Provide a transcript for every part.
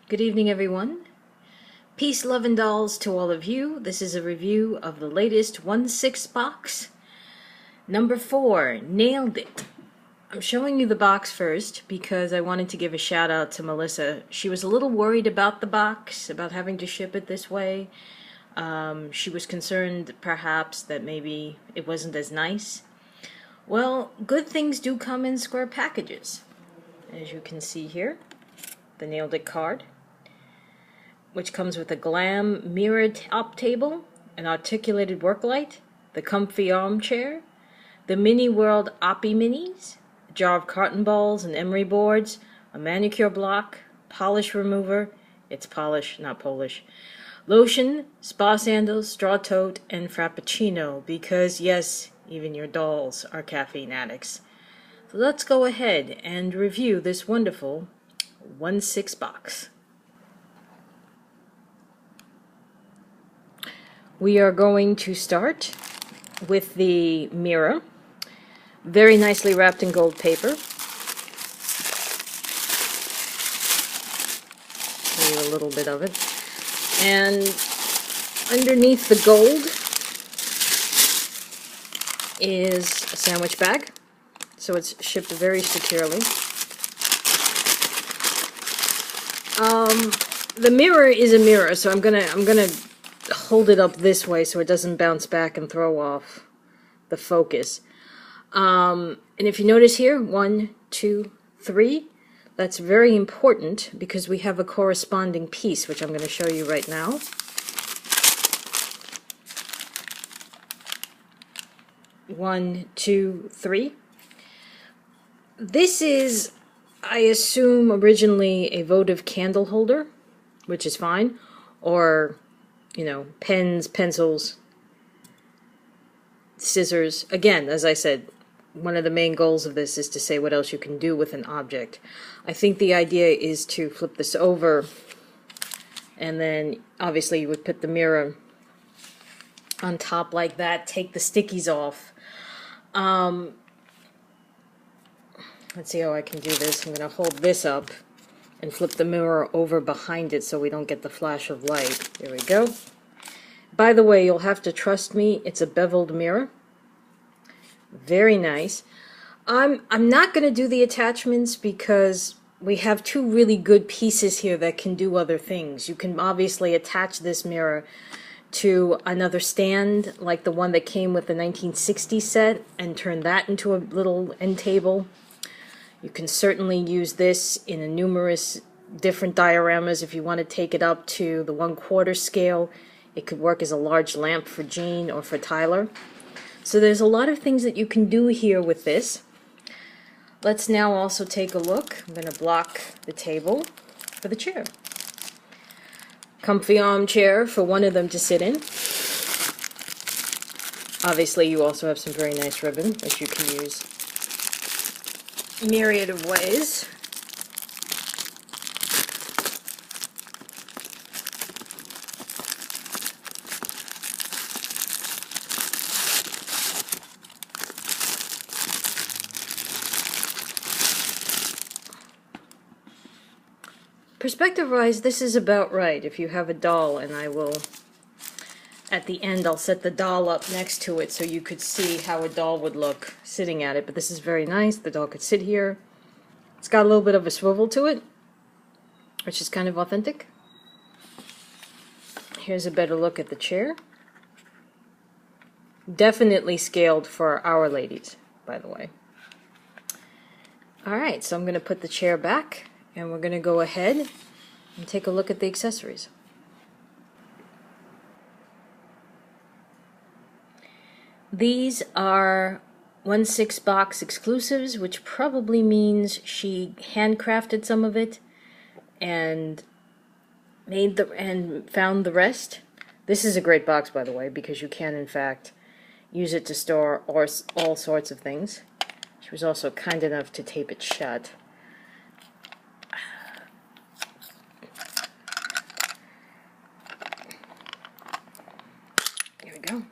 Good evening, everyone. Peace, love, and dolls to all of you. This is a review of the latest 1/6 box. Number 4, Nailed It. I'm showing you the box first because I wanted to give a shout out to Melissa. She was a little worried about the box, about having to ship it this way. She was concerned perhaps that maybe it wasn't as nice. Well, good things do come in square packages. As you can see here, the Nailed It card, which comes with a glam mirror top table, an articulated work light, the comfy armchair, the Mini World Oppie Minis, a jar of cotton balls and emery boards, a manicure block, polish remover, it's polish, not Polish, lotion, spa sandals, straw tote, and frappuccino, because yes, even your dolls are caffeine addicts. So let's go ahead and review this wonderful 1/6 box. We are going to start with the mirror, very nicely wrapped in gold paper. Show you a little bit of it. And underneath the gold is a sandwich bag, so it's shipped very securely. The mirror is a mirror, so I'm gonna hold it up this way so it doesn't bounce back and throw off the focus. And if you notice here, 1, 2, 3, that's very important because we have a corresponding piece, which I'm going to show you right now. One, two, three. This is, I assume, originally a votive candle holder, which is fine, or pens, pencils, scissors. Again, as I said, one of the main goals of this is to say what else you can do with an object. I think the idea is to flip this over, and then obviously you would put the mirror on top like that, take the stickies off. Let's see how I can do this. I'm going to hold this up and flip the mirror over behind it so we don't get the flash of light. There we go. By the way, you'll have to trust me, it's a beveled mirror. Very nice. I'm not going to do the attachments because we have two really good pieces here that can do other things. You can obviously attach this mirror to another stand like the one that came with the 1960 set and turn that into a little end table. You can certainly use this in a numerous different dioramas if you want to take it up to the 1/4 scale. It could work as a large lamp for Jean or for Tyler. So there's a lot of things that you can do here with this. Let's now also take a look. I'm going to block the table for the chair. Comfy armchair for one of them to sit in. Obviously you also have some very nice ribbon that you can use myriad of ways. Perspective-wise, this is about right. If you have a doll, and I will, at the end, I'll set the doll up next to it so you could see how a doll would look sitting at it. But this is very nice. The doll could sit here. It's got a little bit of a swivel to it, which is kind of authentic. Here's a better look at the chair. Definitely scaled for our ladies, by the way. Alright, so I'm going to put the chair back, and we're going to go ahead and take a look at the accessories. These are 1/6 box exclusives, which probably means she handcrafted some of it and found the rest. This is a great box, by the way, because you can in fact use it to store all sorts of things. She was also kind enough to tape it shut. Here we go.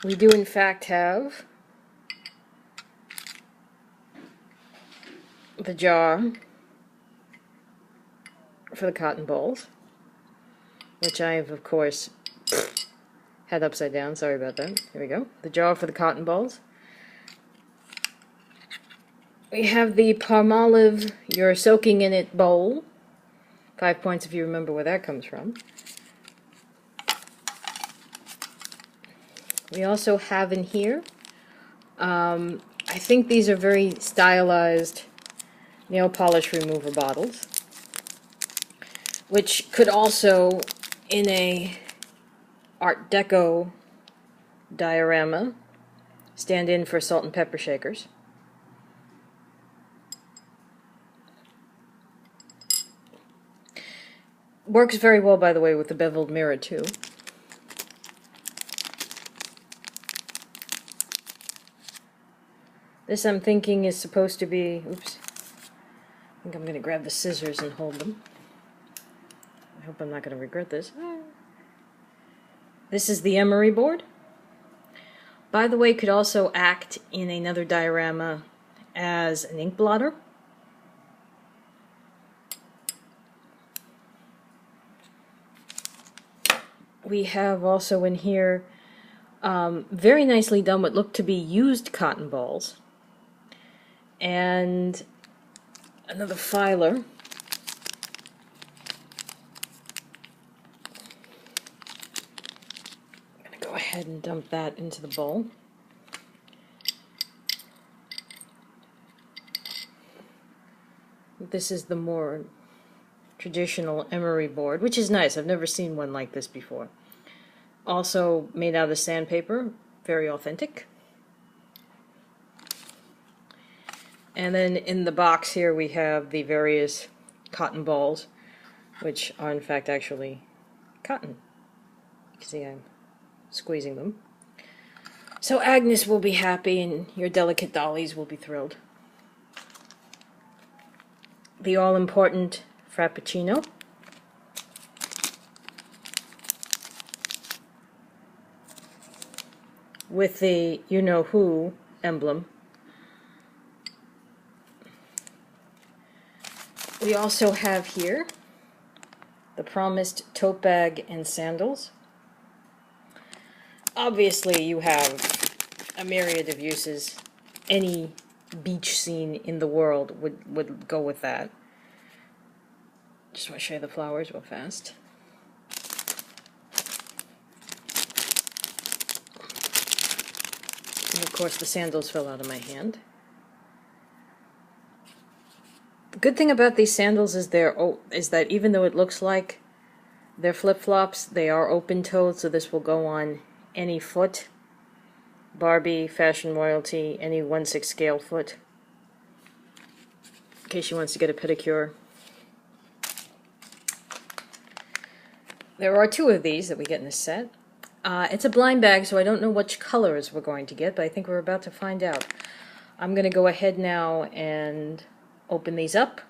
We do in fact have the jar for the cotton balls, which I have, of course, had upside down. Sorry about that. Here we go. The jar for the cotton balls. We have the Palmolive You're Soaking in It bowl. 5 points if you remember where that comes from. We also have in here, I think these are very stylized nail polish remover bottles, which could also, in a Art Deco diorama, stand in for salt and pepper shakers. Works very well, by the way, with the beveled mirror, too. This, I'm thinking, is supposed to be... Oops. I think I'm going to grab the scissors and hold them. I hope I'm not going to regret this. This is the emery board. By the way, could also act in another diorama as an ink blotter. We have also in here very nicely done what looked to be used cotton balls, and another filer. I'm going to go ahead and dump that into the bowl. This is the more traditional emery board, which is nice. I've never seen one like this before. Also made out of sandpaper, very authentic. And then in the box here we have the various cotton balls, which are in fact actually cotton. You can see I'm squeezing them. So Agnes will be happy and your delicate dollies will be thrilled. The all-important Frappuccino. With the you-know-who emblem. We also have here the promised tote bag and sandals. Obviously you have a myriad of uses. Any beach scene in the world would go with that. Just want to show you the flowers real fast. And of course the sandals fell out of my hand. The good thing about these sandals is that even though it looks like they're flip-flops, they are open-toed, so this will go on any foot. Barbie, Fashion Royalty, any 1/6 scale foot. In case she wants to get a pedicure. There are 2 of these that we get in this set. It's a blind bag, so I don't know which colors we're going to get, but I think we're about to find out. I'm going to go ahead now and open these up.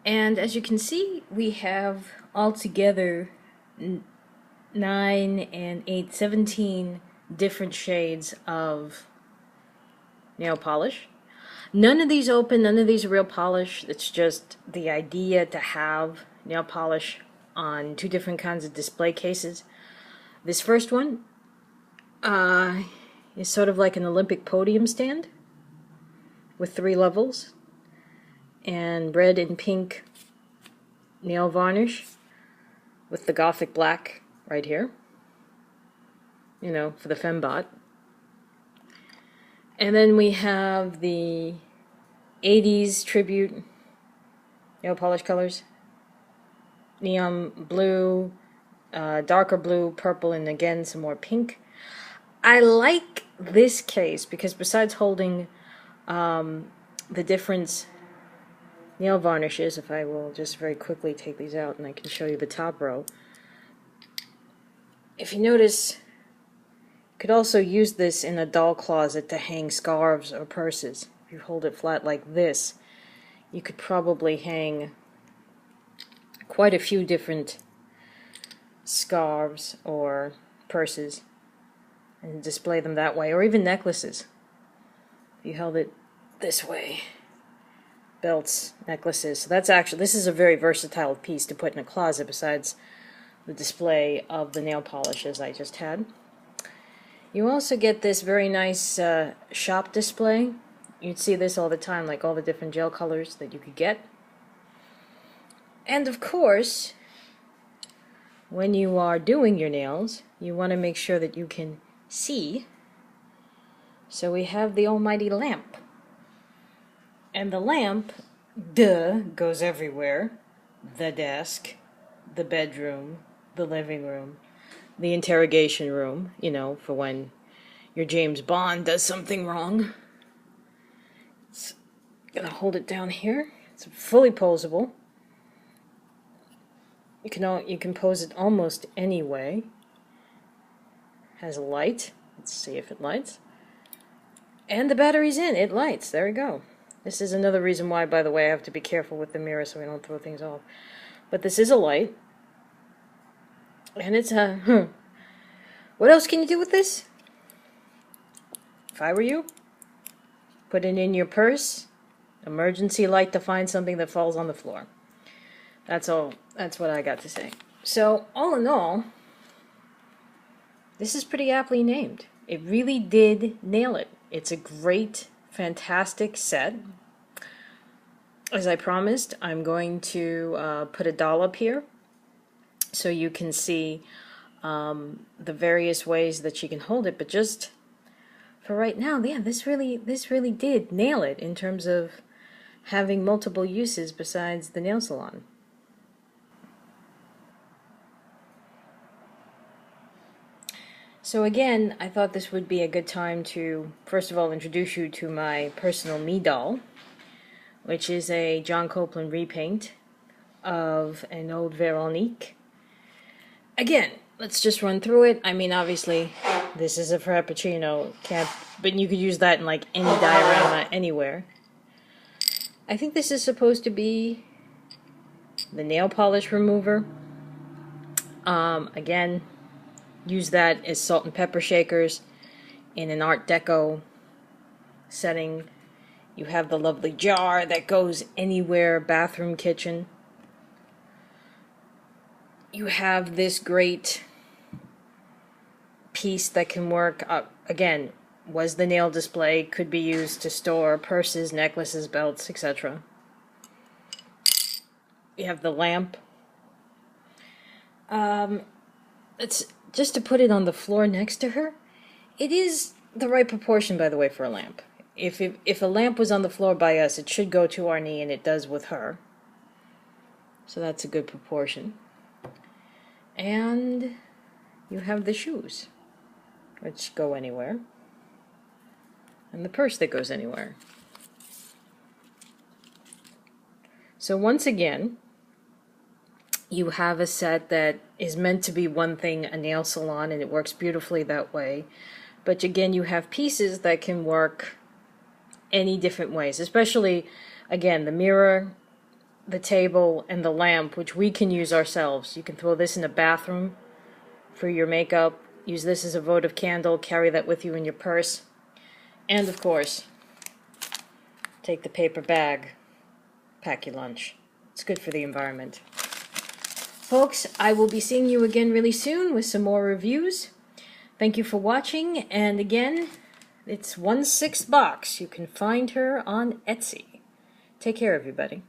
And as you can see, we have altogether 9 and 8, 17 different shades of nail polish. None of these open, none of these are real polish. It's just the idea to have nail polish on 2 different kinds of display cases. This first one is sort of like an Olympic podium stand with 3 levels and red and pink nail varnish with the Gothic black right here, you know, for the fembot. And then we have the 80s tribute nail polish colors. Neon blue, darker blue, purple, and again some more pink. I like this case because besides holding the different nail varnishes, if I will just very quickly take these out and I can show you the top row. If you notice, you could also use this in a doll closet to hang scarves or purses. If you hold it flat like this, you could probably hang quite a few different scarves or purses and display them that way, or even necklaces. If you held it this way. Belts, necklaces. So that's actually, this is a very versatile piece to put in a closet besides the display of the nail polishes I just had. You also get this very nice shop display. You'd see this all the time, like all the different gel colors that you could get. And of course, when you are doing your nails, you want to make sure that you can see. So we have the almighty lamp. And the lamp, goes everywhere. The desk, the bedroom, the living room, the interrogation room, you know, for when your James Bond does something wrong. It's gonna hold it down here. It's fully posable. You can pose it almost any way. Has a light. Let's see if it lights. And the battery's in. It lights. There we go. This is another reason why, by the way, I have to be careful with the mirror so we don't throw things off. But this is a light. And it's a... What else can you do with this? If I were you, put it in your purse. Emergency light to find something that falls on the floor. That's all. That's what I got to say. So, all in all, this is pretty aptly named. It really did nail it. It's a great, fantastic set. As I promised, I'm going to put a doll up here so you can see the various ways that you can hold it. But just for right now, yeah, this really did nail it in terms of having multiple uses besides the nail salon. So again, I thought this would be a good time to, first of all, introduce you to my personal me doll, which is a John Copeland repaint of an old Veronique. Again, let's just run through it. I mean, obviously, this is a Frappuccino cap, but you could use that in like any diorama anywhere. I think this is supposed to be the nail polish remover. Again, use that as salt and pepper shakers in an Art Deco setting. You have the lovely jar that goes anywhere, bathroom, kitchen. You have this great piece that can work, again, was the nail display, could be used to store purses, necklaces, belts, etc. You have the lamp. It's just to put it on the floor next to her. It is the right proportion, by the way, for a lamp. If a lamp was on the floor by us, it should go to our knee, and it does with her. So that's a good proportion. And you have the shoes, which go anywhere. And the purse that goes anywhere. So once again, you have a set that is meant to be one thing, a nail salon, and it works beautifully that way. But again, you have pieces that can work any different ways, especially, again, the mirror, the table, and the lamp, which we can use ourselves. You can throw this in a bathroom for your makeup, use this as a votive candle, carry that with you in your purse, and of course, take the paper bag, pack your lunch. It's good for the environment. Folks, I will be seeing you again really soon with some more reviews. Thank you for watching, and again, it's 1/6 Box. You can find her on Etsy. Take care, everybody.